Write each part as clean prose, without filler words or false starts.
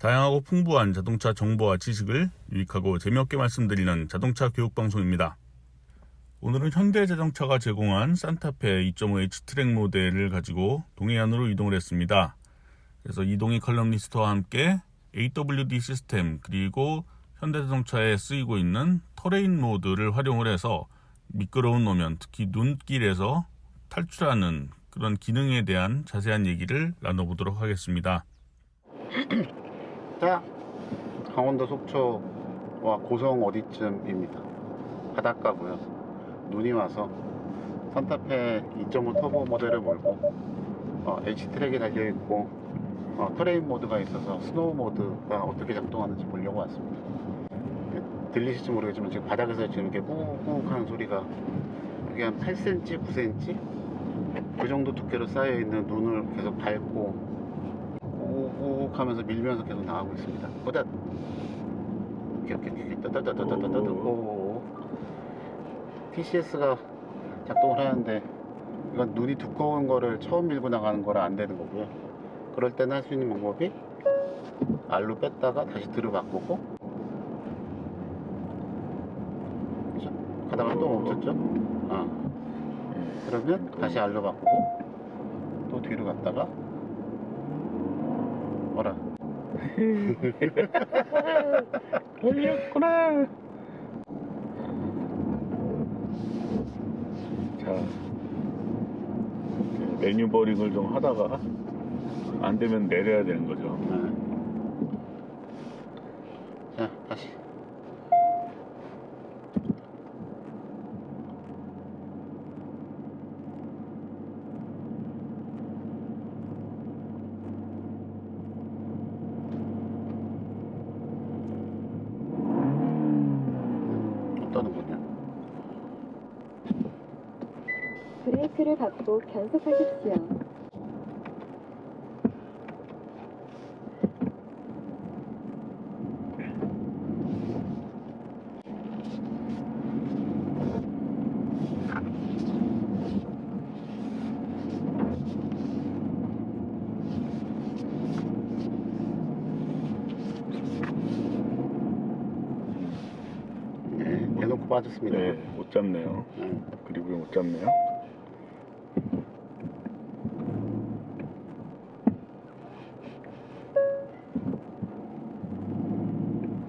다양하고 풍부한 자동차 정보와 지식을 유익하고 재미없게 말씀드리는 자동차 교육 방송입니다. 오늘은 현대자동차가 제공한 산타페 2.5H 트랙 모델을 가지고 동해안으로 이동을 했습니다. 그래서 이동희 컬럼니스트와 함께 AWD 시스템 그리고 현대자동차에 쓰이고 있는 터레인 모드를 활용을 해서 미끄러운 노면, 특히 눈길에서 탈출하는 그런 기능에 대한 자세한 얘기를 나눠보도록 하겠습니다. 자, 강원도 속초와 고성 어디쯤입니다. 바닷가고요. 눈이 와서 산타페 2.5 터보 모델을 몰고 H트랙이 달려있고 터레인 모드가 있어서 스노우 모드가 어떻게 작동하는지 보려고 왔습니다. 들리실지 모르겠지만 지금 바닥에서 지금 이렇게 꾹꾹 하는 소리가 여기 한 8cm, 9cm 그 정도 두께로 쌓여있는 눈을 계속 밟고 꾹 하면서 밀면서 계속 나가고 있습니다. 보다 이렇게 따따따따따따따 TCS가 작동을 하는데 이건 눈이 두꺼운 거를 처음 밀고 나가는 거라 안 되는 거고요. 그럴 때는 할 수 있는 방법이 알로 뺐다가 다시 들어바꾸고, 그렇죠? 가다가 또 멈췄죠? 그러면 다시 알로 바꾸고 또 뒤로 갔다가 어라 걸렸구나. 자, 매뉴버링을 좀 하다가 안 되면 내려야 되는 거죠. 자, 다시. 떠는군요. 브레이크를 밟고 변속하십시오. 대놓고 빠졌습니다. 네, 못 잡네요. 그리고 못 잡네요.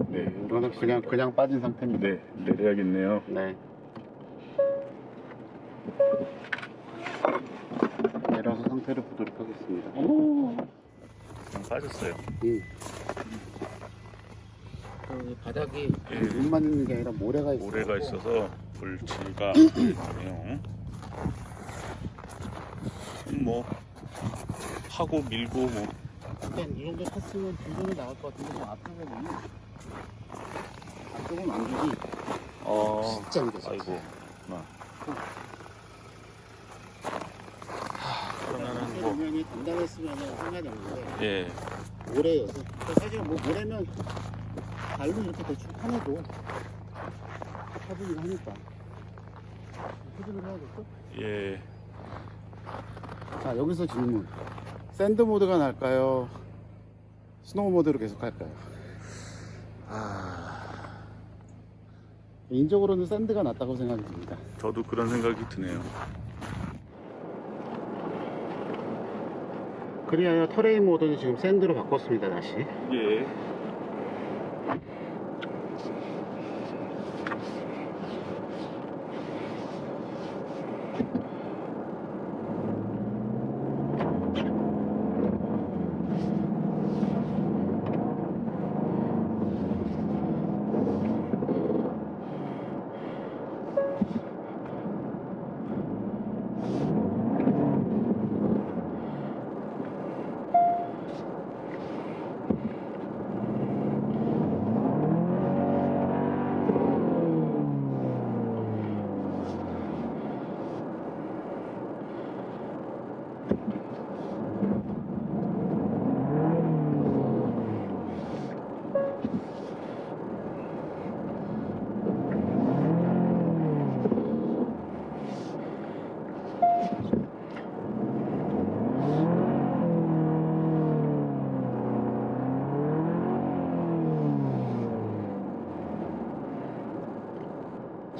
네, 이거는 그냥 빠진 상태입니다. 네, 내려야겠네요. 네. 내려서 상태를 보도록 하겠습니다. 오! 그냥 빠졌어요. 바닥이 눈만 있는 게 아니라 모래가 있어서 모래가 있어서 볼치가 있네요. 뭐 하고 밀고 뭐 일단 이 정도 탔으면 중간에 나갈 것 같은데 좀 앞쪽에 보면 앞쪽은 완전히 진짜 힘들었어요. 아이고. 그러면은 뭐 모면이 단단했으면 상관이 없는데 예, 모래여서 사실 뭐 모래면 발로 이렇게 대충 파내도 타보긴 하니까 후진을 해야겠죠? 예. 자, 여기서 질문. 샌드 모드가 날까요? 스노우 모드로 계속 할까요? 개인적으로는 샌드가 낫다고 생각이 듭니다. 저도 그런 생각이 드네요. 그리하여 터레인 모드는 지금 샌드로 바꿨습니다. 다시. 예.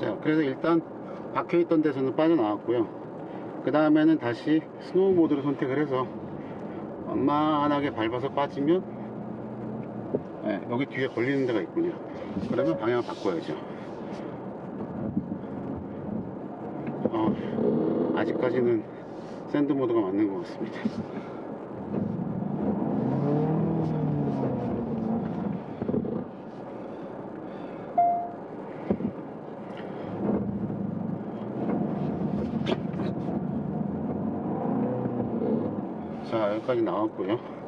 자, 그래서 일단 박혀있던 데서는 빠져나왔고요. 그 다음에는 다시 스노우 모드를 선택을 해서 완만하게 밟아서 빠지면, 네, 여기 뒤에 걸리는 데가 있군요. 그러면 방향을 바꿔야죠. 아직까지는 샌드 모드가 맞는 것 같습니다. 자, 여기까지 나왔고요.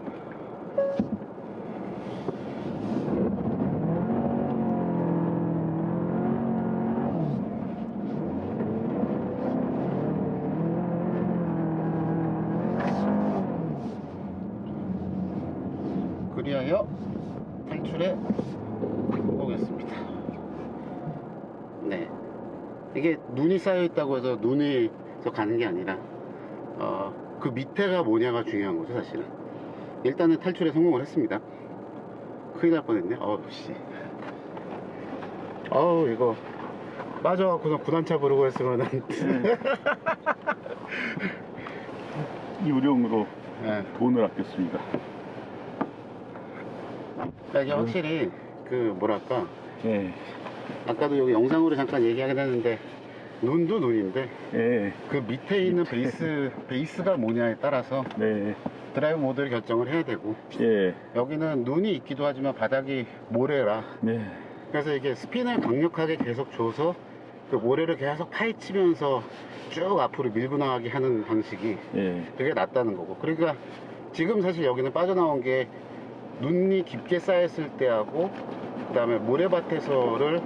그리하여 탈출해 보겠습니다. 네, 이게 눈이 쌓여 있다고 해서 눈에서 가는 게 아니라 그 밑에가 뭐냐가 중요한 거죠, 사실은. 일단은 탈출에 성공을 했습니다. 큰일 날 뻔했네. 이거 빠져갖고서 구단차 부르고 했으면은 유령으로 네. 돈을 아꼈습니다. 이게 확실히 그 뭐랄까, 예, 아까도 여기 영상으로 잠깐 얘기하긴 했는데, 눈도 눈인데 예, 그 밑에 있는 베이스가 뭐냐에 따라서 네, 드라이브 모드를 결정을 해야 되고, 예, 여기는 눈이 있기도 하지만 바닥이 모래라, 네, 그래서 이게 스핀을 강력하게 계속 줘서 그 모래를 계속 파헤치면서 쭉 앞으로 밀고 나가게 하는 방식이 예, 되게 낫다는 거고. 그러니까 지금 사실 여기는 빠져나온 게 눈이 깊게 쌓였을 때하고 그 다음에 모래밭에서를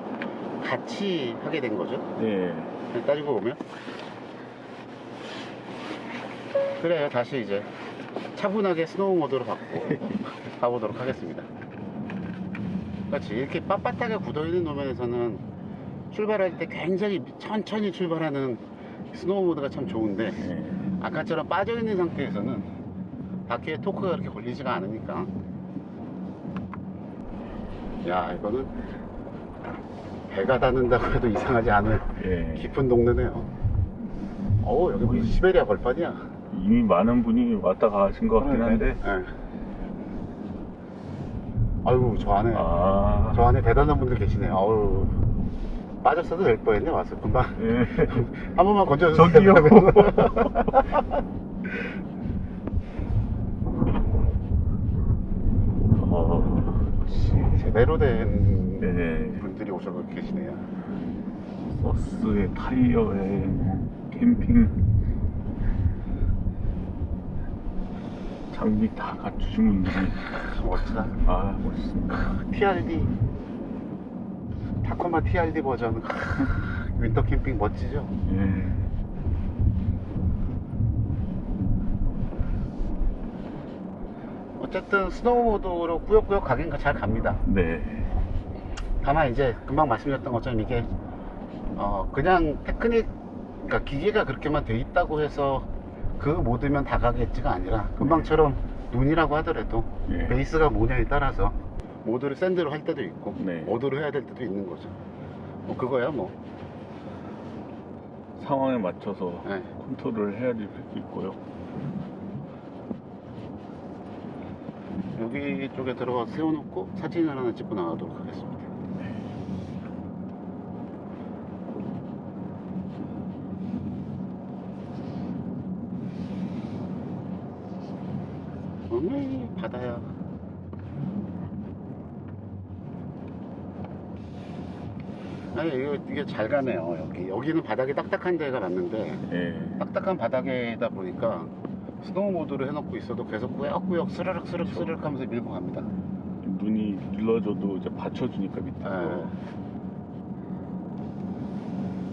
같이 하게 된 거죠. 예, 따지고 보면. 그래요. 다시 이제 차분하게 스노우 모드로 가보도록 하겠습니다. 그렇지. 이렇게 빳빳하게 굳어있는 노면에서는 출발할 때 굉장히 천천히 출발하는 스노우 모드가 참 좋은데, 예. 아까처럼 빠져있는 상태에서는 바퀴에 토크가 그렇게 걸리지가 않으니까. 야, 이거는 배가 닿는다고 해도 이상하지 않은 예. 깊은 동네네요. 여기 무슨 시베리아 걸판이야. 이미 많은 분이 왔다 가신 것 같긴 한데. 네. 아이고, 저 아, 안에 대단한 분들 계시네요. 아유, 빠졌어도 될 뻔했네. 와서 금방 예. 한 번만 건져주세요. 저기요. 제대로 된 네. 분들이 오셔서 계시네요. 버스에 타이어에 캠핑 장비 다 갖추신 분들이. 멋지다. 아, 멋있습니다. TRD 타코마 TRD 버전. 윈터 캠핑 멋지죠? 예. 어쨌든 스노우 모드로 꾸역꾸역 가긴 잘 갑니다. 네. 다만 이제 금방 말씀드렸던 것처럼 이게 그냥 테크닉, 그러니까 기계가 그렇게만 돼 있다고 해서 그 모드면 다 가겠지가 아니라, 금방처럼 눈이라고 하더라도 예. 베이스가 뭐냐에 따라서 모드를 샌드로 할 때도 있고 네. 모드로 해야 될 때도 있는 거죠. 그거야 뭐. 상황에 맞춰서 네. 컨트롤을 해야 될 수도 있고요. 여기 쪽에 들어가서 세워놓고 사진을 하나 찍고 나가도록 하겠습니다. 어메, 바다야. 아니, 이게 잘 가네요. 여기는 바닥이 딱딱한 데가 맞는데, 예. 딱딱한 바닥에다 보니까 스노우 모드로 해놓고 있어도 계속 꾸역꾸역 스르륵 하면서 밀고 갑니다. 눈이 눌러줘도 이제 받쳐주니까 밑에.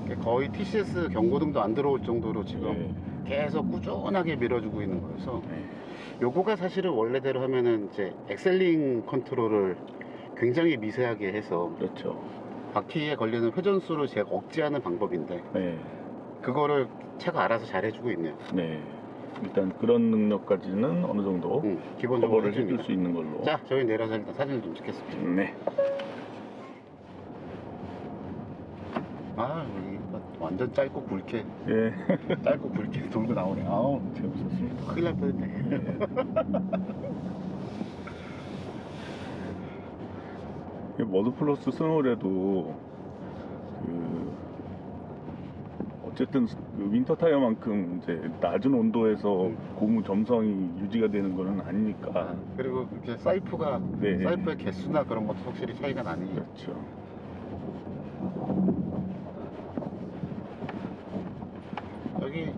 네. 거의 TCS 경고등도 안 들어올 정도로 지금 예. 계속 꾸준하게 밀어주고 있는 거여서, 예. 요거가 사실은 원래대로 하면은 이제 엑셀링 컨트롤을 굉장히 미세하게 해서 그렇죠. 바퀴에 걸리는 회전수를 제가 억제하는 방법인데, 네. 그거를 차가 알아서 잘 해주고 있네요. 네. 일단 그런 능력까지는 어느 정도 기본적으로 커버를 해줄 해줍니다. 수 있는 걸로. 자, 저희 내려서 일단 사진을 좀 찍겠습니다. 네. 아, 여기 완전 짧고 굵게, 예. 짧고 굵게 돌고 나오네. 아우, 재밌었습니다. 큰일 날 뻔했네. 머드플러스 스노우래도 어쨌든 그 윈터 타이어만큼 이제 낮은 온도에서 고무 점성이 유지가 되는 거는 아니니까. 그리고 이렇게 사이프가, 네. 사이프의 개수나 그런 것도 확실히 차이가 나니. 그렇죠.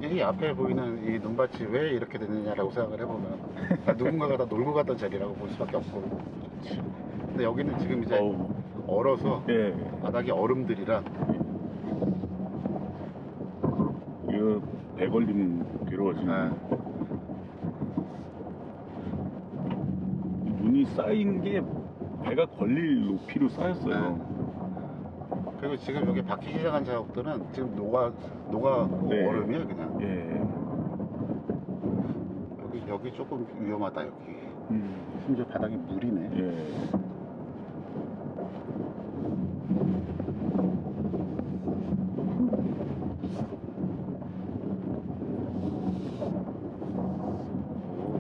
여기 앞에 보이는 이 눈밭이 왜 이렇게 됐느냐라고 생각을 해보면 누군가가 다 놀고 갔던 자리라고 볼 수밖에 없고. 근데 여기는 지금 이제 어우, 얼어서 예. 바닥이 얼음들이라 이거 배 걸림 괴로워지네. 눈이 쌓인 게 배가 걸릴 높이로 쌓였어요. 그리고 지금 여기 바퀴 시작한 작업들은 지금 녹아 네. 얼음이에요 그냥. 예. 여기 조금 위험하다 여기. 심지어 바닥이 물이네. 예.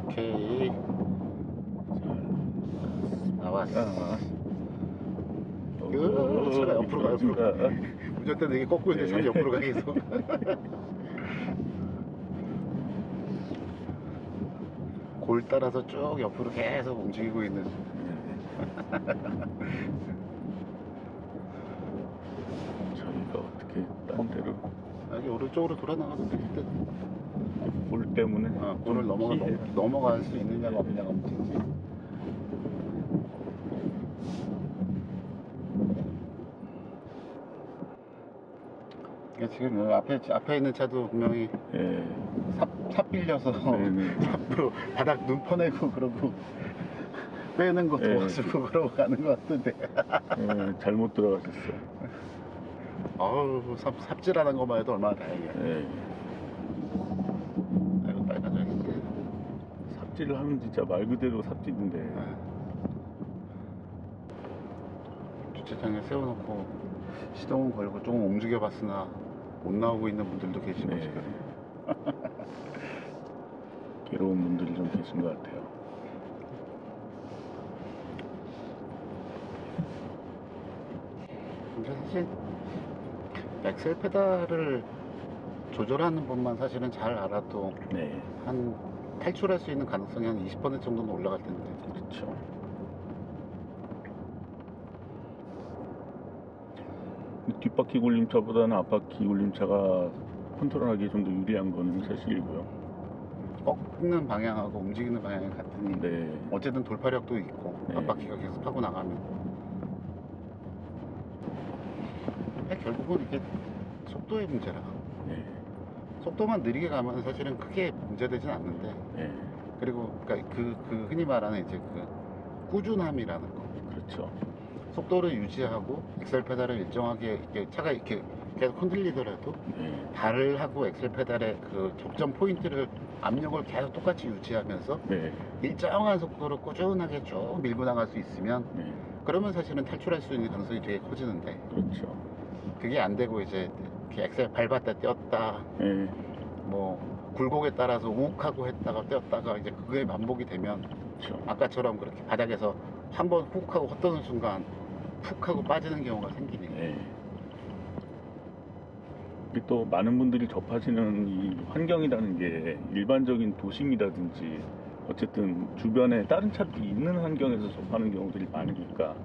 오케이. 나왔어. 차가 옆으로 가, 옆으로 가. 운전대는 이게 꺾고 있는데 차가 옆으로 가 계속. 골 따라서 쭉 옆으로 계속 움직이고 있는. 저희가 어떻게 딴 데로 여기 오른쪽으로 돌아 나가도 될 듯. 골 때문에 골을 피해. 넘어갈 수 있느냐가 없느냐가 문제지. 이게 지금 여기 앞에 있는 차도 분명히 예. 삽 빌려서 네네. 삽으로 바닥 눈 퍼내고 그러고 빼는 거 예. 도와주고 그러고 가는 것 같은데. 예, 잘못 들어가셨어요. 아우 삽질하는 것만 해도 얼마나 다행이야. 예. 아이고 빨간색인데. 삽질을 하면 진짜 말 그대로 삽질인데. 주차장에 세워놓고 시동은 걸고 조금 움직여봤으나 못 나오고 있는 분들도 계시고 네. 지금. 괴로운 분들이 좀 계신 것 같아요. 근데 사실 엑셀 페달을 조절하는 법만 사실은 잘 알아도 네. 한 탈출할 수 있는 가능성이 한 20% 정도는 올라갈 텐데. 그렇죠. 뒷바퀴 굴림차보다는 앞바퀴 굴림차가 컨트롤하기 좀 더 유리한 거는 사실이고요. 꺾는 방향하고 움직이는 방향이 같으니 네. 어쨌든 돌파력도 있고 네. 앞바퀴가 계속 파고 나가면 결국은 이게 속도의 문제라. 네. 속도만 느리게 가면 사실은 크게 문제되진 않는데. 네. 그리고 그러니까 그 흔히 말하는 이제 그 꾸준함이라는 거. 그렇죠. 속도를 유지하고 엑셀 페달을 일정하게 이렇게 차가 이렇게 계속 흔들리더라도 네. 발을 하고 엑셀 페달의 그 적정 포인트를 압력을 계속 똑같이 유지하면서 네. 일정한 속도로 꾸준하게 쭉 밀고 나갈 수 있으면 네. 그러면 사실은 탈출할 수 있는 가능성이 되게 커지는데 그렇죠. 그게 안 되고 이제 이렇게 엑셀 밟았다 떼었다 네. 뭐 굴곡에 따라서 욱 하고 했다가 떼었다가 이제 그게 반복이 되면 그렇죠. 아까처럼 그렇게 바닥에서 한번 훅 하고 헛도는 순간 푹 하고 빠지는 경우가 생기네. 네. 이게 또 많은 분들이 접하시는 이 환경이라는 게 일반적인 도심이라든지 어쨌든 주변에 다른 차들이 있는 환경에서 접하는 경우들이 많으니까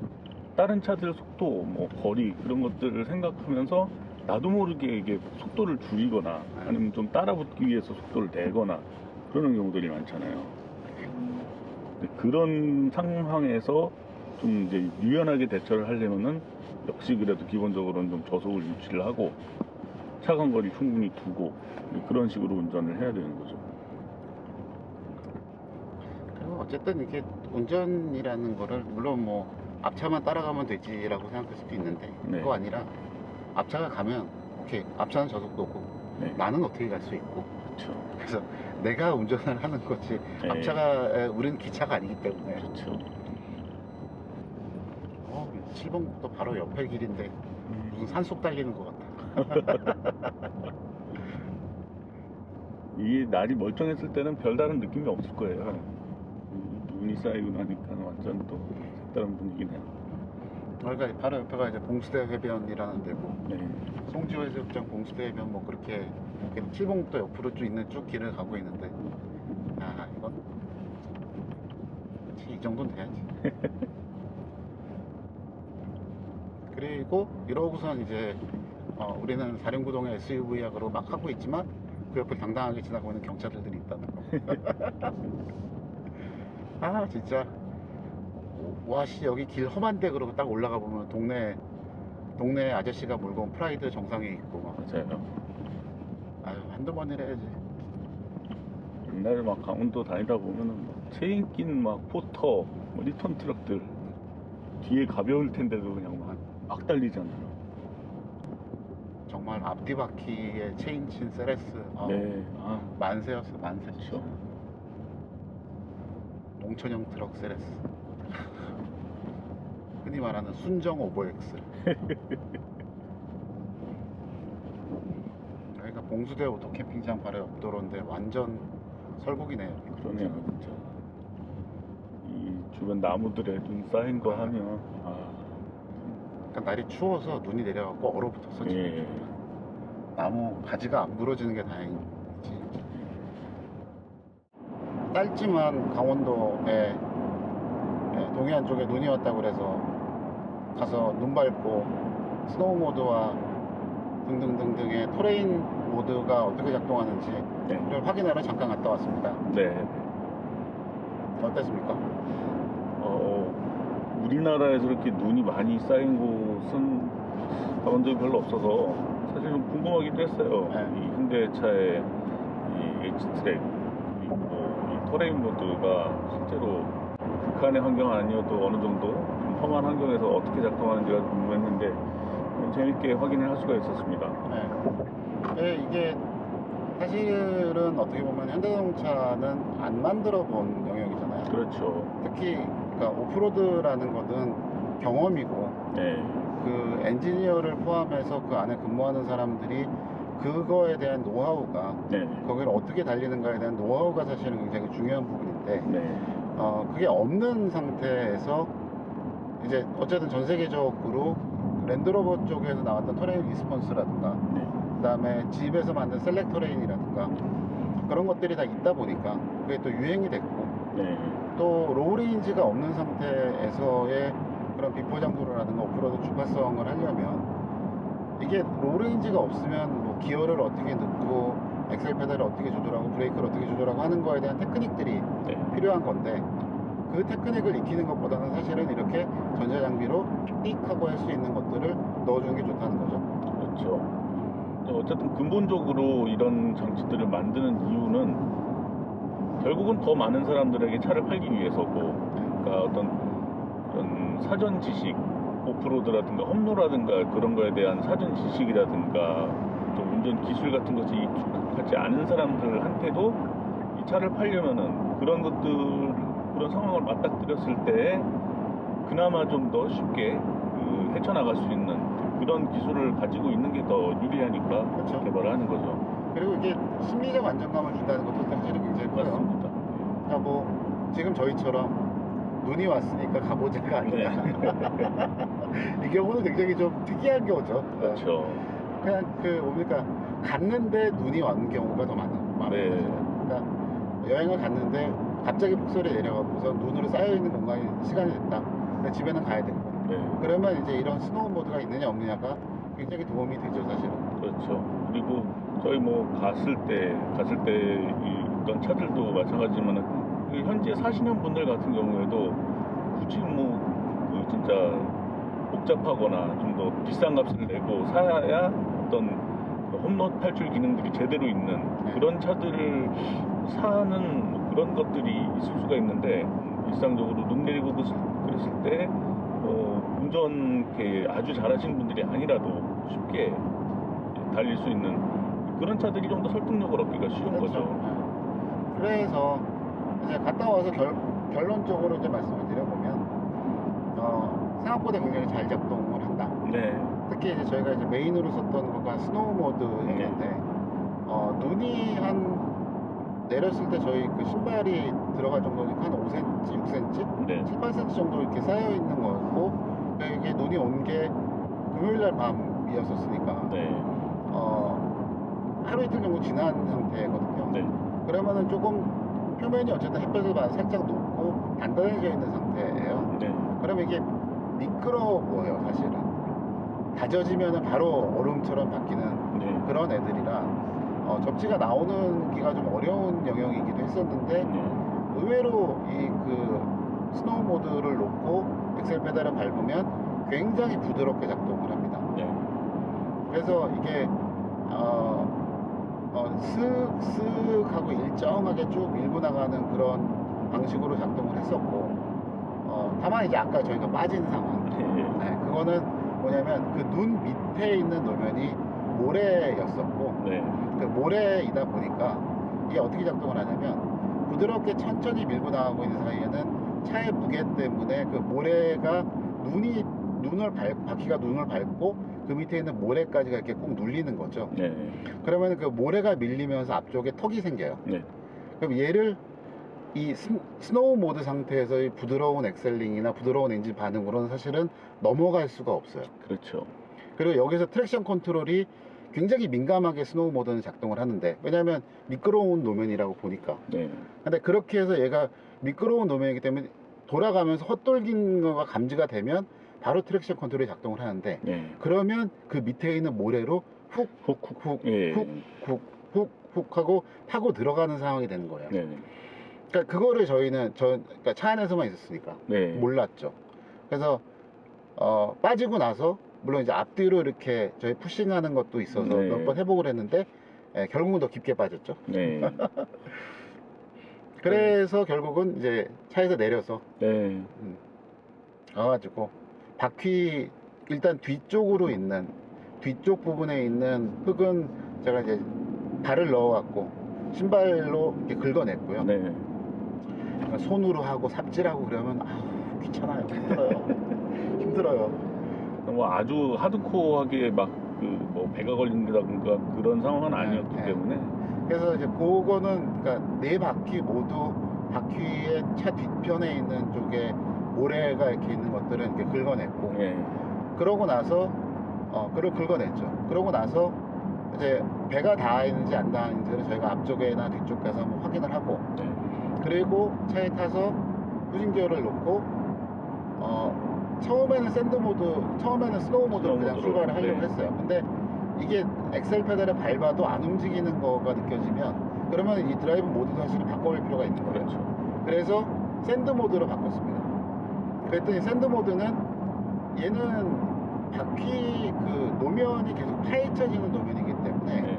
다른 차들 속도, 뭐 거리 그런 것들을 생각하면서 나도 모르게 이게 속도를 줄이거나 아니면 좀 따라붙기 위해서 속도를 내거나 그러는 경우들이 많잖아요. 근데 그런 상황에서 좀 이제 유연하게 대처를 하려면은 역시 그래도 기본적으로는 좀 저속을 유지를 하고 차간 거리 충분히 두고 그런 식으로 운전을 해야 되는 거죠. 그리고 어쨌든 이게 운전이라는 거를 물론 뭐 앞차만 따라가면 되지라고 생각할 수도 있는데 네. 그거 아니라 앞차가 가면 오케이 앞차는 저속도고 네. 나는 어떻게 갈 수 있고 그렇죠. 그래서 내가 운전을 하는 거지 네. 앞차가 우리는 기차가 아니기 때문에 그렇죠. 7번국도 바로 옆에 길인데 무슨 산속 달리는 것 같아. 이 날이 멀쩡했을 때는 별다른 느낌이 없을 거예요. 눈이 쌓이고 나니까 완전 또 색다른 분위기네요. 그러니까 바로 옆에가 이제 봉수대 해변이라는 데고, 네. 송지호 해수욕장 봉수대 해변 뭐 그렇게 칠봉도 옆으로 쭉 있는 쭉 길을 가고 있는데, 아 이건 이 정도는 돼야지. 그리고 이러고선 이제 우리는 사령구동의 SUV야 그러고 막 하고 있지만 그 옆을 당당하게 지나고 있는 경찰들이 있다는 거. 아 진짜 와씨 여기 길 험한데 그러고 딱 올라가 보면 동네 아저씨가 몰고 온 프라이드 정상에 있고 막. 맞아요. 아유 한두 번이라 해야지. 옛날에 막 강원도 다니다 보면은 막 체인 낀 막 포터, 뭐 리턴 트럭들 뒤에 가벼울 텐데도 그냥 막 달리잖아요. 정말 앞뒤 바퀴에 체인 친 세레스. 네. 아, 만세였어 만세. 그렇죠. 농촌형 트럭 세레스. 흔히 말하는 순정 오버엑스. 여기가 봉수대 오토 캠핑장 바로 옆 도로인데 완전 설국이네요. 그러네요, 진짜. 이 주변 나무들에 눈 쌓인 거 하면 그러니까 날이 추워서 눈이 내려가고 얼어붙었어 지금. 예. 나무 가지가 안 부러지는 게 다행이지. 짧지만 강원도에 동해안 쪽에 눈이 왔다고 그래서 가서 눈 밟고 스노우 모드와 등등등등의 토레인 모드가 어떻게 작동하는지 네. 확인하러 잠깐 갔다 왔습니다. 네. 어땠습니까? 우리나라에서 이렇게 눈이 많이 쌓인 곳은 가본 적이 별로 없어서 사실 좀 궁금하기도 했어요. 네. 이 현대차의 이 H트랙 그리고 이 토레인 모드가 실제로 극한의 환경 아니어도 어느 정도 좀 험한 환경에서 어떻게 작동하는지가 궁금했는데 재밌게 확인을 할 수가 있었습니다. 네, 이게 사실은 어떻게 보면 현대자동차는 안 만들어 본 영역이잖아요. 그렇죠. 특히 그러니까 오프로드라는 것은 경험이고 네. 그 엔지니어를 포함해서 그 안에 근무하는 사람들이 그거에 대한 노하우가 네. 거기를 어떻게 달리는가에 대한 노하우가 사실은 굉장히 중요한 부분인데 네. 그게 없는 상태에서 이제 어쨌든 전 세계적으로 랜드로버 쪽에서 나왔던 토레인 리스폰스라든가 네. 그 다음에 집에서 만든 셀렉토레인이라든가 그런 것들이 다 있다 보니까 그게 또 유행이 됐고 네. 또 로우레인지가 없는 상태에서의 그런 비포장도로라든가 오프로드 주파성을 하려면 이게 로우레인지가 없으면 뭐 기어를 어떻게 넣고 엑셀 페달을 어떻게 조절하고 브레이크를 어떻게 조절하고 하는 거에 대한 테크닉들이 네. 필요한 건데 그 테크닉을 익히는 것보다는 사실은 이렇게 전자장비로 삑 하고 할 수 있는 것들을 넣어주는 게 좋다는 거죠. 그렇죠. 어쨌든 근본적으로 이런 장치들을 만드는 이유는 결국은 더 많은 사람들에게 차를 팔기 위해서고, 그러니까 어떤 사전 지식, 오프로드라든가 험로라든가 그런 거에 대한 사전 지식이라든가 또 운전 기술 같은 것이 익숙하지 않은 사람들한테도 이 차를 팔려면은 그런 것들, 그런 상황을 맞닥뜨렸을 때 그나마 좀 더 쉽게 헤쳐나갈 수 있는 그런 기술을 가지고 있는 게 더 유리하니까 그렇죠. 개발을 하는 거죠. 그리고 이게 심리적 안정감을 준다는 것도 사실은 굉장히 커요. 맞습니다. 그러니까 뭐 지금 저희처럼 눈이 왔으니까 가보자가 아니라 이 경우는 굉장히 좀 특이한 경우죠. 그렇죠. 그냥 뭡니까 갔는데 눈이 왔는 경우가 더 많아요. 네. 그러니까 여행을 갔는데 갑자기 폭설이 내려가고서 눈으로 쌓여있는 공간이 시간이 됐다. 근데 집에는 가야 되고. 네. 그러면 이제 이런 스노우 모드가 있느냐 없느냐가 굉장히 도움이 되죠, 사실은. 그렇죠. 그리고 저희 뭐 갔을 때 있던 차들도 마찬가지지만 현재 사시는 분들 같은 경우에도 굳이 진짜 복잡하거나 좀 더 비싼 값을 내고 사야 어떤 홈런 탈출 기능들이 제대로 있는 그런 차들을 사는 그런 것들이 있을 수가 있는데 일상적으로 눈 내리고 그랬을 때 운전 아주 잘하시는 분들이 아니라도 쉽게 달릴 수 있는 그런 차들이 좀 더 설득력을 얻기가 쉬운 그렇죠. 거죠. 그래서 이제 갔다 와서 결론적으로 이제 말씀을 드려보면 생각보다 굉장히 잘 작동을 한다. 네. 특히 이제 저희가 이제 메인으로 썼던 거가 스노우 모드였는데 눈이 한 내렸을 때 저희 그 신발이 들어갈 정도니까 한 5cm, 6cm, 네. 7, 8cm 정도 이렇게 쌓여 있는 거였고 이게 눈이 온 게 금요일 날 밤이었었으니까 네. 하루 이틀 정도 지난 상태거든요. 네. 그러면은 조금 표면이 어쨌든 햇볕을 받아 살짝 녹고 단단해져 있는 상태예요. 네. 그러면 이게 미끄러워 보여요, 사실은. 다져지면은 바로 얼음처럼 바뀌는 네. 그런 애들이라 접지가 나오는 기가 좀 어려운 영역이기도 했었는데 네. 의외로 이 그 스노우 모드를 놓고 엑셀 페달을 밟으면 굉장히 부드럽게 작동을 합니다. 네. 그래서 이게 슥슥 하고 일정하게 쭉 밀고 나가는 그런 방식으로 작동을 했었고 다만 이제 아까 저희가 빠진 상황 네. 그거는 뭐냐면 그 눈 밑에 있는 노면이 모래였었고 네. 그 모래이다 보니까 이게 어떻게 작동을 하냐면 부드럽게 천천히 밀고 나가고 있는 사이에는 차의 무게 때문에 그 모래가 바퀴가 눈을 밟고 그 밑에 있는 모래까지가 이렇게 꾹 눌리는 거죠. 네. 그러면 그 모래가 밀리면서 앞쪽에 턱이 생겨요. 네. 그럼 얘를 이 스노우 모드 상태에서의 부드러운 엑셀링이나 부드러운 엔진 반응으로는 사실은 넘어갈 수가 없어요. 그렇죠. 그리고 여기서 트랙션 컨트롤이 굉장히 민감하게 스노우 모드는 작동을 하는데 왜냐하면 미끄러운 노면이라고 보니까 네. 근데 그렇게 해서 얘가 미끄러운 노면이기 때문에 돌아가면서 헛돌긴 거가 감지가 되면 바로 트랙션 컨트롤이 작동을 하는데 네. 그러면 그러면 그 밑에 있는 모래로 훅훅훅. 예. 훅 하고 파고 들어가는 상황이 되는 거예요. 네. 그러니까 그거를 저희는 그러니까 차 안에서만 있었으니까 네. 몰랐죠. 그래서 빠지고 나서 물론 이제 앞뒤로 이렇게 저희 푸싱하는 것도 있어서 네. 몇 번 해보고 그랬는데 결국은 더 깊게 빠졌죠. 네. 그래서 결국은 이제 차에서 내려서 네. 가가지고 바퀴 일단 뒤쪽 부분에 있는 흙은 제가 이제 발을 넣어갖고 신발로 이렇게 긁어냈고요. 네. 손으로 하고 삽질하고 그러면 귀찮아요. 힘들어요. 뭐 아주 하드코어하게 막 그 뭐 배가 걸린다든가 그런 상황은 아니었기 네. 때문에 그래서 이제 그거는 그러니까 네 바퀴 모두 바퀴의 차 뒤편에 있는 쪽에 모래가 이렇게 있는 것들은 이렇게 긁어냈고 네. 그러고 나서 그걸 긁어냈죠. 그러고 나서 이제 배가 닿아 있는지 안 닿아 있는지를 저희가 앞쪽에나 뒤쪽 가서 한번 확인을 하고 네. 그리고 차에 타서 후진기어를 놓고 처음에는 스노우 모드로 그냥 모드로. 출발을 하려고 네. 했어요. 근데 이게 엑셀 페달을 밟아도 안 움직이는 거가 느껴지면 그러면 이 드라이브 모드도 사실은 바꿔볼 필요가 있는 거예요. 그렇죠. 그래서 샌드 모드로 바꿨습니다. 그랬더니 샌드 모드는 얘는 바퀴 그 노면이 계속 파헤쳐지는 노면이기 때문에 네.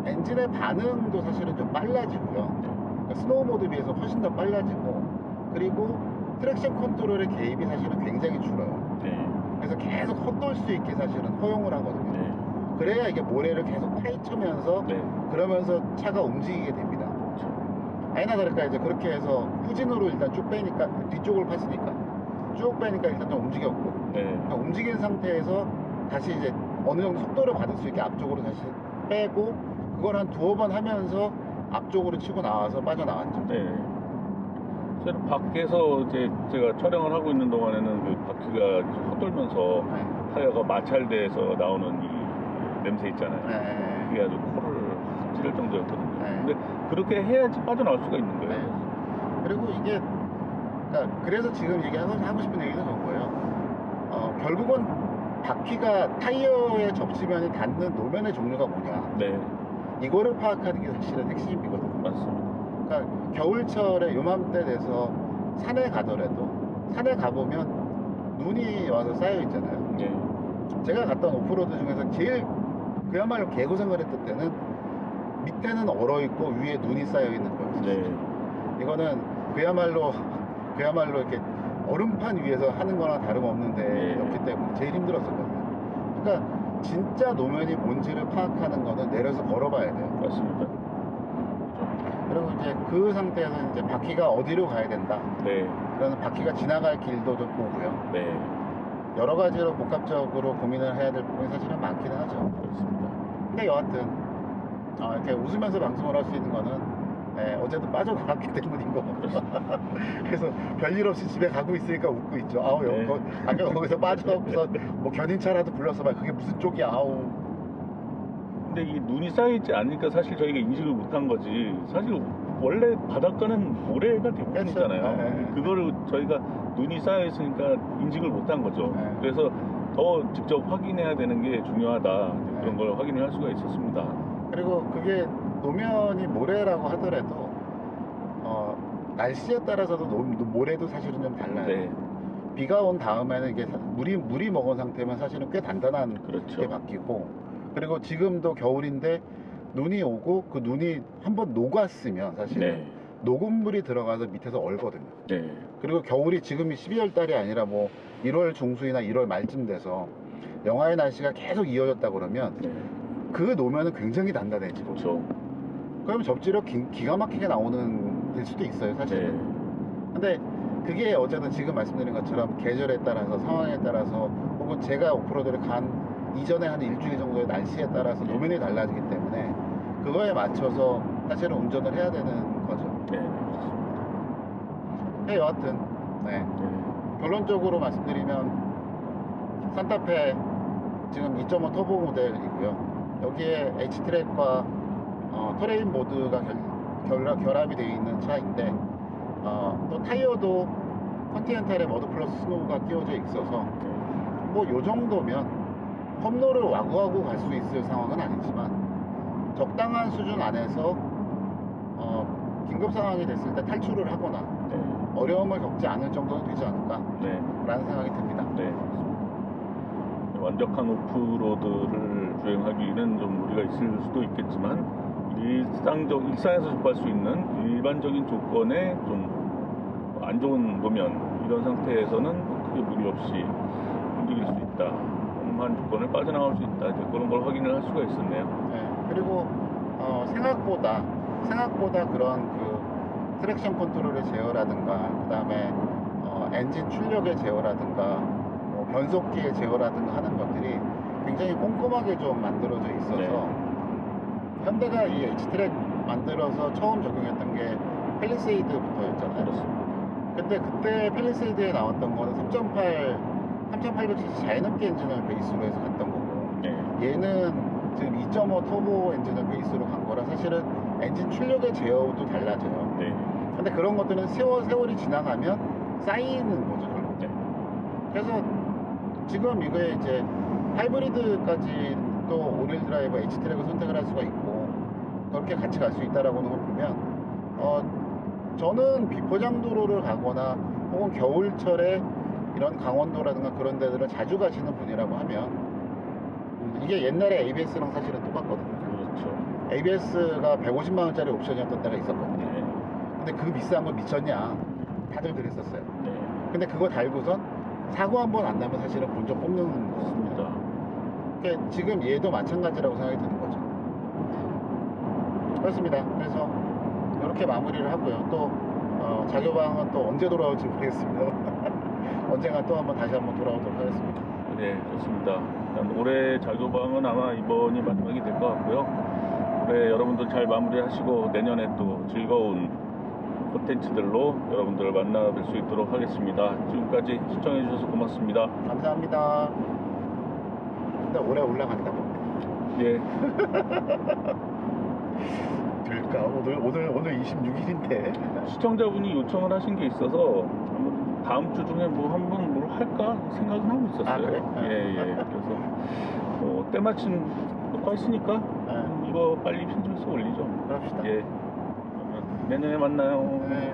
엔진의 반응도 사실은 좀 빨라지고요. 그러니까 스노우 모드에 비해서 훨씬 더 빨라지고 그리고 트랙션 컨트롤의 개입이 사실은 굉장히 줄어요. 네. 그래서 계속 헛돌 수 있게 사실은 허용을 하거든요. 네. 그래야 이게 모래를 계속 파헤치면서 네. 그러면서 차가 움직이게 됩니다. 아니나 다를까 이제 그렇게 해서 후진으로 일단 쭉 빼니까 뒤쪽을 팠으니까 쭉 빼니까 일단 좀 움직였고 네. 그러니까 움직인 상태에서 다시 이제 어느 정도 속도를 받을 수 있게 앞쪽으로 다시 빼고 그걸 한 두어 번 하면서 앞쪽으로 치고 나와서 빠져나왔죠. 네. 그래서 밖에서 이제 제가 촬영을 하고 있는 동안에는 그 바퀴가 헛돌면서 네. 타이어가 마찰돼서 나오는 이 냄새 있잖아요. 네. 그게 아주 코를 확 찌를 정도였거든요. 네. 근데 그렇게 해야지 빠져나올 수가 있는 거예요. 네. 그리고 이게 그러니까 그래서 지금 하고 싶은 얘기는 그런 거예요. 결국은 바퀴가 타이어의 접지면이 닿는 노면의 종류가 뭐냐 네. 이거를 파악하는 게 사실은 핵심이거든요. 맞습니다. 그러니까 겨울철에 요맘때 돼서 산에 가더라도 산에 가보면 눈이 와서 쌓여 있잖아요. 네. 제가 갔던 오프로드 중에서 제일 그야말로 개고생을 했던 때는 밑에는 얼어 있고 위에 눈이 쌓여 있는 거예요. 네. 이거는 그야말로 이렇게 얼음판 위에서 하는 거나 다름없는 데였기 때문에 제일 힘들었었거든요. 그러니까 진짜 노면이 뭔지를 파악하는 거는 내려서 걸어봐야 돼요. 맞습니다. 그리고 이제 그 상태에서 이제 바퀴가 어디로 가야 된다. 네. 그러면 바퀴가 지나갈 길도 좀 보고요. 네. 여러 가지로 복합적으로 고민을 해야 될 부분이 사실은 많기는 하죠. 그렇습니다. 근데 여하튼 이렇게 웃으면서 방송을 할 수 있는 거는 어제도 빠져나갔기 때문인 거. 그래서 별일 없이 집에 가고 있으니까 웃고 있죠. 네. 아까 거기서 빠져나고서 뭐 견인차라도 불러서 봐. 그게 무슨 쪽이야. 근데 이 눈이 쌓여있지 않으니까 사실 저희가 인식을 못한 거지. 사실 원래 바닷가는 모래가 대부분이잖아요. 그렇죠. 네. 그거를 저희가 눈이 쌓여있으니까 인식을 못한 거죠. 네. 그래서 더 직접 확인해야 되는 게 중요하다. 그런 걸 확인을 할 수가 있었습니다. 그리고 그게 노면이 모래라고 하더라도 날씨에 따라서도 모래도 사실은 좀 달라요. 네, 비가 온 다음에는 이게 물이 먹은 상태면 사실은 꽤 단단한 그렇죠. 게 바뀌고, 그리고 지금도 겨울인데 눈이 오고 그 눈이 한번 녹았으면 사실은 네, 녹은 물이 들어가서 밑에서 얼거든요. 네, 그리고 겨울이 지금이 12월 달이 아니라 뭐 1월 중순이나 1월 말쯤 돼서 영하의 날씨가 계속 이어졌다 그러면 네, 그 노면은 굉장히 단단해지고, 그렇죠. 그러면 접지력 기가 막히게 나오는 될 수도 있어요, 사실은. 네, 근데 그게 어쨌든 지금 말씀드린 것처럼 계절에 따라서, 상황에 따라서, 혹은 제가 오프로드를 간 이전에 한 일주일 정도의 날씨에 따라서 노면이 달라지기 때문에 그거에 맞춰서 사실은 운전을 해야 되는 거죠. 네, 네, 여하튼 네. 결론적으로 말씀드리면 산타페 지금 2.5 터보 모델이고요. 여기에 H트랙과 터레인 모드가 결합이 되어 있는 차인데, 또 타이어도 컨티넨탈의 머드 플러스 스노우가 끼워져 있어서 뭐 요 정도면 험로를 와구와구 갈 수 있을 상황은 아니지만 적당한 수준 안에서 긴급 상황이 됐을 때 탈출을 하거나 네, 어려움을 겪지 않을 정도는 되지 않을까라는 네, 생각이 듭니다. 네. 완벽한 오프로드를 주행하기는 좀 무리가 있을 수도 있겠지만 일상에서 접할 수 있는 일반적인 조건에 좀 안 좋은 노면 이런 상태에서는 크게 무리 없이 움직일 수 있다. 험한 조건을 빠져나갈 수 있다. 이제 그런 걸 확인을 할 수가 있었네요. 네, 그리고 생각보다 그런 그 트랙션 컨트롤의 제어라든가, 그 다음에 엔진 출력의 제어라든가, 뭐 변속기의 제어라든가 하는 것들이 굉장히 꼼꼼하게 좀 만들어져 있어서 네. 현대가 이 H트랙 만들어서 처음 적용했던 게 팰리세이드부터였잖아요. 그렇습니다. 근데 그때 팰리세이드에 나왔던 거는 3800cc 자연흡기 엔진을 베이스로 해서 갔던 거고, 네, 얘는 지금 2.5 터보 엔진을 베이스로 간 거라 사실은 엔진 출력의 제어도 달라져요. 네, 근데 그런 것들은 세월이 지나가면 쌓이는 거죠, 결국. 네. 그래서 지금 이거에 이제 하이브리드까지 또 오릴 드라이버 H트랙을 선택을 할 수가 있고, 그렇게 같이 갈 수 있다라고 하는 걸 보면 저는 비포장 도로를 가거나 혹은 겨울철에 이런 강원도라든가 그런 데들을 자주 가시는 분이라고 하면 이게 옛날에 ABS랑 사실은 똑같거든요. 그렇죠. ABS가 150만 원짜리 옵션이었던 때가 있었거든요. 네, 근데 그 비싼 거 미쳤냐, 다들 그랬었어요. 네, 근데 그거 달고선 사고 한 번 안 나면 사실은 본전 뽑는 거거든요. 그렇습니다. 그러니까 지금 얘도 마찬가지라고 생각이 드는 거죠. 그렇습니다. 그래서 이렇게 마무리를 하고요. 또 자교방은 또 언제 돌아올지 모르겠습니다. 언젠가 또 한번 다시 한번 돌아오도록 하겠습니다. 네, 좋습니다. 일단 올해 자교방은 아마 이번이 마지막이 될 것 같고요. 올해 여러분들 잘 마무리하시고 내년에 또 즐거운 콘텐츠들로 여러분들을 만나뵐 수 있도록 하겠습니다. 지금까지 시청해주셔서 고맙습니다. 감사합니다. 근데 올해 올라간다고? 예, 될까? 오늘 26일인데. 시청자분이 요청을 하신 게 있어서 다음 주 중에 뭐 한번 뭘 할까 생각은 하고 있었어요. 아, 그래? 예. 그래서 때마침 녹화했으니까 이거 빨리 편집해서 올리죠. 그럽시다. 예. 그러면 내년에 만나요. 네.